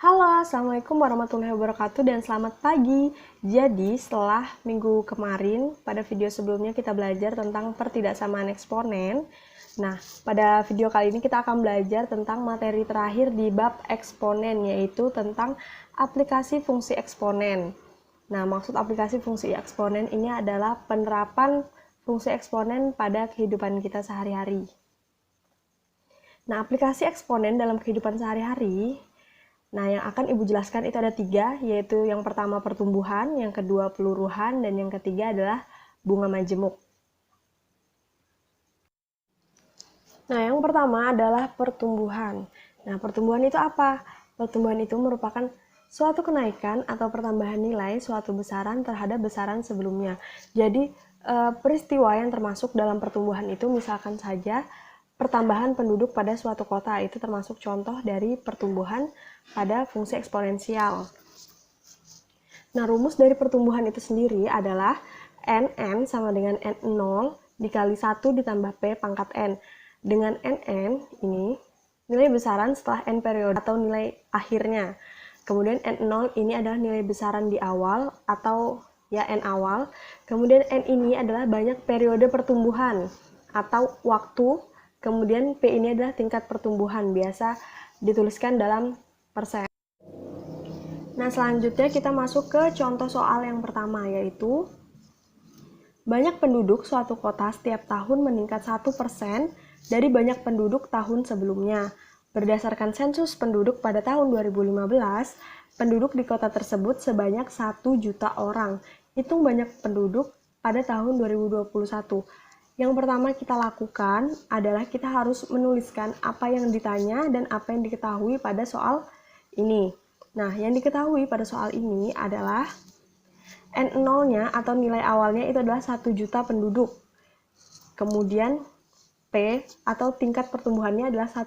Halo, Assalamualaikum warahmatullahi wabarakatuh dan selamat pagi. Jadi, setelah minggu kemarin, pada video sebelumnya kita belajar tentang pertidaksamaan eksponen. Nah, pada video kali ini kita akan belajar tentang materi terakhir di bab eksponen, yaitu tentang aplikasi fungsi eksponen. Nah, maksud aplikasi fungsi eksponen ini adalah penerapan fungsi eksponen pada kehidupan kita sehari-hari. Nah, aplikasi eksponen dalam kehidupan sehari-hari, nah, yang akan Ibu jelaskan itu ada 3, yaitu yang pertama pertumbuhan, yang kedua peluruhan, dan yang ketiga adalah bunga majemuk. Nah, yang pertama adalah pertumbuhan. Nah, pertumbuhan itu apa? Pertumbuhan itu merupakan suatu kenaikan atau pertambahan nilai suatu besaran terhadap besaran sebelumnya. Jadi, peristiwa yang termasuk dalam pertumbuhan itu misalkan saja pertambahan penduduk pada suatu kota, itu termasuk contoh dari pertumbuhan pada fungsi eksponensial. Nah, rumus dari pertumbuhan itu sendiri adalah nn sama dengan n0 dikali 1 ditambah p pangkat n. Dengan nn ini nilai besaran setelah n periode atau nilai akhirnya. Kemudian n0 ini adalah nilai besaran di awal atau ya n awal. Kemudian n ini adalah banyak periode pertumbuhan atau waktu. Kemudian P ini adalah tingkat pertumbuhan, biasa dituliskan dalam persen. Nah, selanjutnya kita masuk ke contoh soal yang pertama, yaitu banyak penduduk suatu kota setiap tahun meningkat 1% dari banyak penduduk tahun sebelumnya. Berdasarkan sensus penduduk pada tahun 2015, penduduk di kota tersebut sebanyak 1 juta orang. Hitung banyak penduduk pada tahun 2021. Yang pertama kita lakukan adalah kita harus menuliskan apa yang ditanya dan apa yang diketahui pada soal ini. Nah, yang diketahui pada soal ini adalah N0-nya atau nilai awalnya itu adalah 1 juta penduduk. Kemudian P atau tingkat pertumbuhannya adalah 1%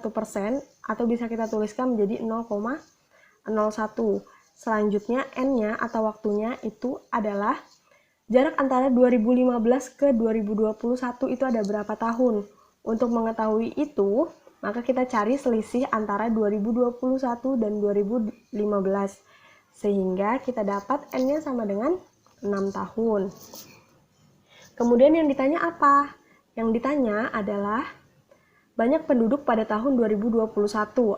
atau bisa kita tuliskan menjadi 0,01. Selanjutnya N-nya atau waktunya itu adalah jarak antara 2015 ke 2021 itu ada berapa tahun? Untuk mengetahui itu, maka kita cari selisih antara 2021 dan 2015. Sehingga kita dapat N-nya sama dengan 6 tahun. Kemudian yang ditanya apa? Yang ditanya adalah banyak penduduk pada tahun 2021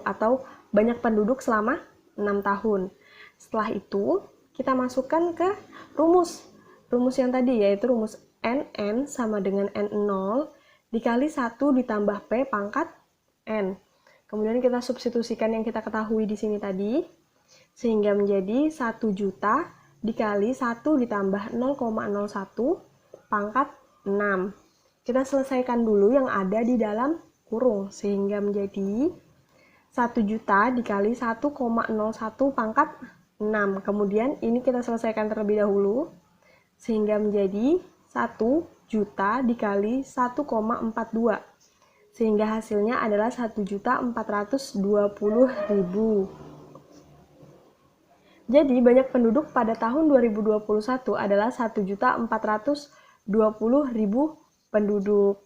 atau banyak penduduk selama 6 tahun. Setelah itu, kita masukkan ke rumus yang tadi, yaitu rumus nn sama dengan n0 dikali 1 ditambah p pangkat n. Kemudian kita substitusikan yang kita ketahui di sini tadi, sehingga menjadi 1 juta dikali 1 ditambah 0,01 pangkat 6. Kita selesaikan dulu yang ada di dalam kurung, sehingga menjadi 1 juta dikali 1,01 pangkat 6. Kemudian ini kita selesaikan terlebih dahulu, sehingga menjadi 1 juta dikali 1,42. Sehingga hasilnya adalah 1.420.000. Jadi banyak penduduk pada tahun 2021 adalah 1.420.000 penduduk.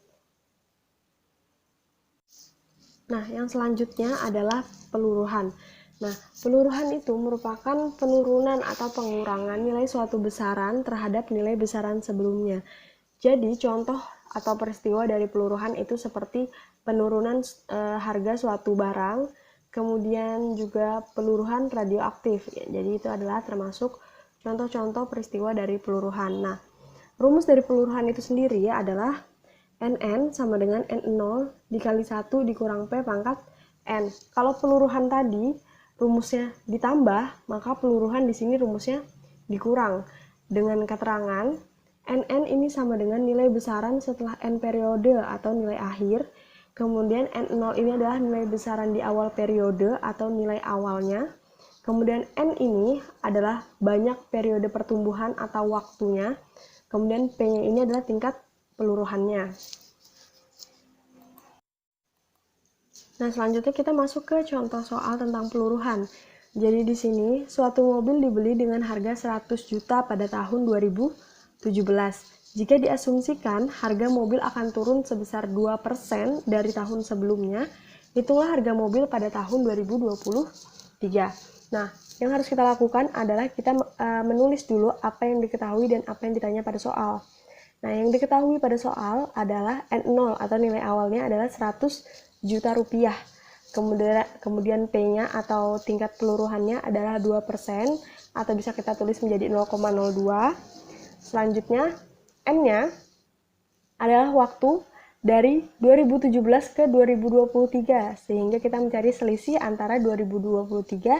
Nah, yang selanjutnya adalah peluruhan. Nah, peluruhan itu merupakan penurunan atau pengurangan nilai suatu besaran terhadap nilai besaran sebelumnya. Jadi, contoh atau peristiwa dari peluruhan itu seperti penurunan harga suatu barang, kemudian juga peluruhan radioaktif. Jadi, itu adalah termasuk contoh-contoh peristiwa dari peluruhan. Nah, rumus dari peluruhan itu sendiri adalah nn sama dengan n0 dikali 1 dikurang p pangkat n. Kalau peluruhan tadi rumusnya ditambah, maka peluruhan di sini rumusnya dikurang. Dengan keterangan nn ini sama dengan nilai besaran setelah n periode atau nilai akhir. Kemudian n0 ini adalah nilai besaran di awal periode atau nilai awalnya. Kemudian n ini adalah banyak periode pertumbuhan atau waktunya. Kemudian p-nya ini adalah tingkat peluruhannya. Nah, selanjutnya kita masuk ke contoh soal tentang peluruhan. Jadi di sini, suatu mobil dibeli dengan harga 100 juta pada tahun 2017. Jika diasumsikan harga mobil akan turun sebesar 2% dari tahun sebelumnya, hitunglah harga mobil pada tahun 2023. Nah, yang harus kita lakukan adalah kita menulis dulu apa yang diketahui dan apa yang ditanya pada soal. Nah, yang diketahui pada soal adalah N0 atau nilai awalnya adalah 100 juta rupiah. Kemudian P-nya atau tingkat keluruhannya adalah 2% atau bisa kita tulis menjadi 0,02. Selanjutnya, N-nya adalah waktu dari 2017 ke 2023, sehingga kita mencari selisih antara 2023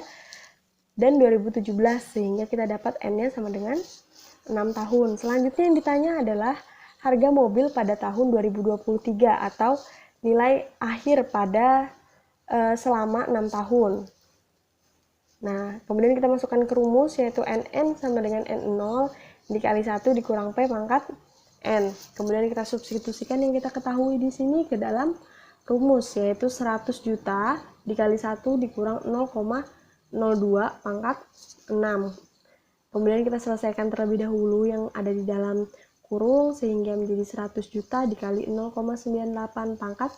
dan 2017, sehingga kita dapat N-nya sama dengan 6 tahun. Selanjutnya yang ditanya adalah harga mobil pada tahun 2023 atau nilai akhir pada selama 6 tahun. Nah, kemudian kita masukkan ke rumus, yaitu NN sama dengan N0 dikali 1 dikurang P pangkat N. Kemudian kita substitusikan yang kita ketahui di sini ke dalam rumus, yaitu 100 juta dikali 1 dikurang 0,02 pangkat 6. Kemudian kita selesaikan terlebih dahulu yang ada di dalam kurung, sehingga menjadi 100 juta dikali 0,98 pangkat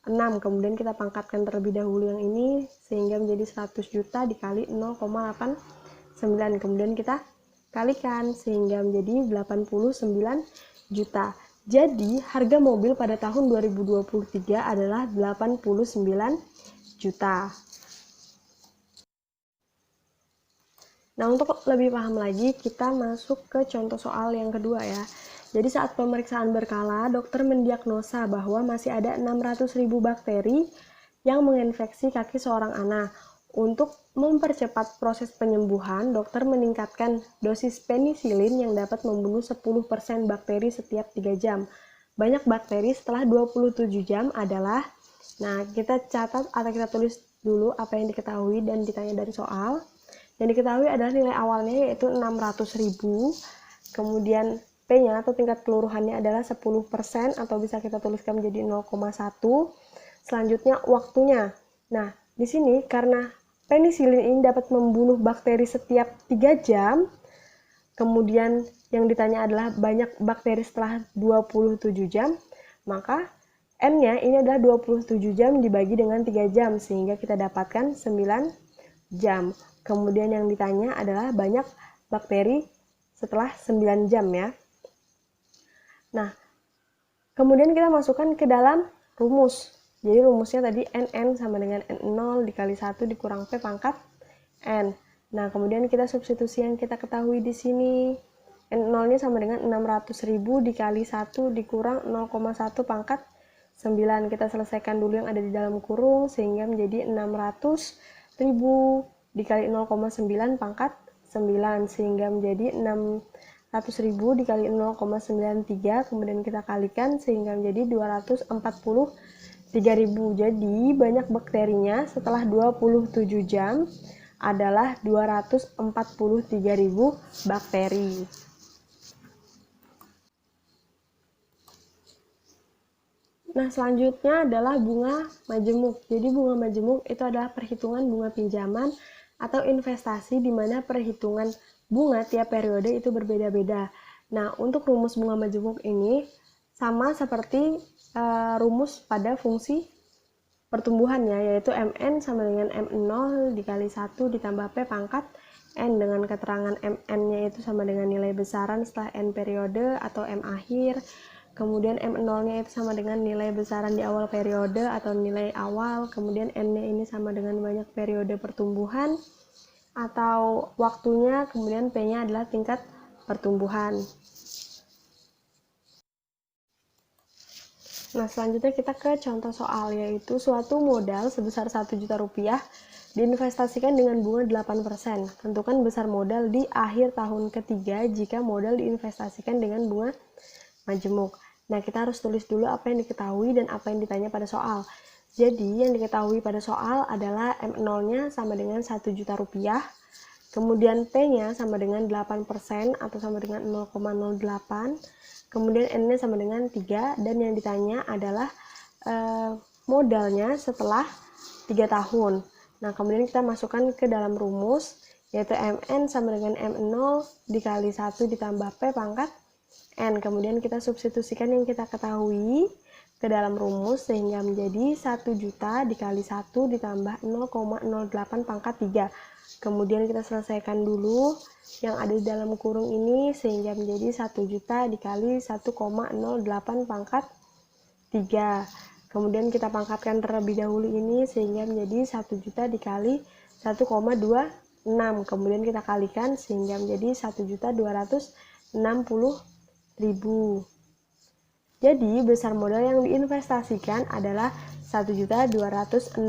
6. Kemudian kita pangkatkan terlebih dahulu yang ini, sehingga menjadi 100 juta dikali 0,89. Kemudian kita kalikan, sehingga menjadi 89 juta. Jadi, harga mobil pada tahun 2023 adalah 89 juta. Nah, untuk lebih paham lagi, kita masuk ke contoh soal yang kedua ya. Jadi saat pemeriksaan berkala, dokter mendiagnosa bahwa masih ada 600.000 bakteri yang menginfeksi kaki seorang anak. Untuk mempercepat proses penyembuhan, dokter meningkatkan dosis penisilin yang dapat membunuh 10% bakteri setiap 3 jam. Banyak bakteri setelah 27 jam adalah, nah kita catat atau kita tulis dulu apa yang diketahui dan ditanya dari soal. Yang diketahui adalah nilai awalnya yaitu 600.000, kemudian P-nya atau tingkat keluruhannya adalah 10% atau bisa kita tuliskan menjadi 0,1. Selanjutnya waktunya. Nah, di sini karena penisilin ini dapat membunuh bakteri setiap 3 jam, kemudian yang ditanya adalah banyak bakteri setelah 27 jam, maka N-nya ini adalah 27 jam dibagi dengan 3 jam, sehingga kita dapatkan 9 jam. Kemudian yang ditanya adalah banyak bakteri setelah 9 jam ya. Nah, kemudian kita masukkan ke dalam rumus. Jadi rumusnya tadi NN sama dengan N0 dikali 1 dikurang P pangkat N. Nah, kemudian kita substitusi yang kita ketahui di sini. N0-nya sama dengan 600.000 dikali 1 dikurang 0,1 pangkat 9. Kita selesaikan dulu yang ada di dalam kurung, sehingga menjadi 600.000 dikali 0,9 pangkat 9, sehingga menjadi 600.000 dikali 0,93, kemudian kita kalikan sehingga menjadi 243.000. Jadi banyak bakterinya setelah 27 jam adalah 243.000 bakteri. Nah, selanjutnya adalah bunga majemuk. Jadi bunga majemuk itu adalah perhitungan bunga pinjaman atau investasi di mana perhitungan bunga tiap periode itu berbeda-beda. Nah, untuk rumus bunga majemuk ini sama seperti rumus pada fungsi pertumbuhannya, yaitu Mn sama dengan M0 dikali 1 ditambah P pangkat N, dengan keterangan Mn-nya itu sama dengan nilai besaran setelah N periode atau M akhir. Kemudian M0-nya itu sama dengan nilai besaran di awal periode atau nilai awal. Kemudian N-nya ini sama dengan banyak periode pertumbuhan atau waktunya. Kemudian P-nya adalah tingkat pertumbuhan. Nah, selanjutnya kita ke contoh soal, yaitu suatu modal sebesar 1 juta rupiah diinvestasikan dengan bunga 8%. Tentukan besar modal di akhir tahun ketiga jika modal diinvestasikan dengan bunga majemuk. Nah, kita harus tulis dulu apa yang diketahui dan apa yang ditanya pada soal. Jadi, yang diketahui pada soal adalah M0-nya sama dengan 1 juta rupiah, kemudian P-nya sama dengan 8% atau sama dengan 0,08, kemudian N-nya sama dengan 3, dan yang ditanya adalah modalnya setelah 3 tahun. Nah, kemudian kita masukkan ke dalam rumus, yaitu Mn sama dengan M0 dikali 1 ditambah P pangkat N. Kemudian kita substitusikan yang kita ketahui ke dalam rumus sehingga menjadi 1 juta dikali 1 ditambah 0,08 pangkat 3. Kemudian kita selesaikan dulu yang ada di dalam kurung ini sehingga menjadi 1 juta dikali 1,08 pangkat 3. Kemudian kita pangkatkan terlebih dahulu ini sehingga menjadi 1 juta dikali 1,26. Kemudian kita kalikan sehingga menjadi 1.260.000. Jadi besar modal yang diinvestasikan adalah Rp1.260.000.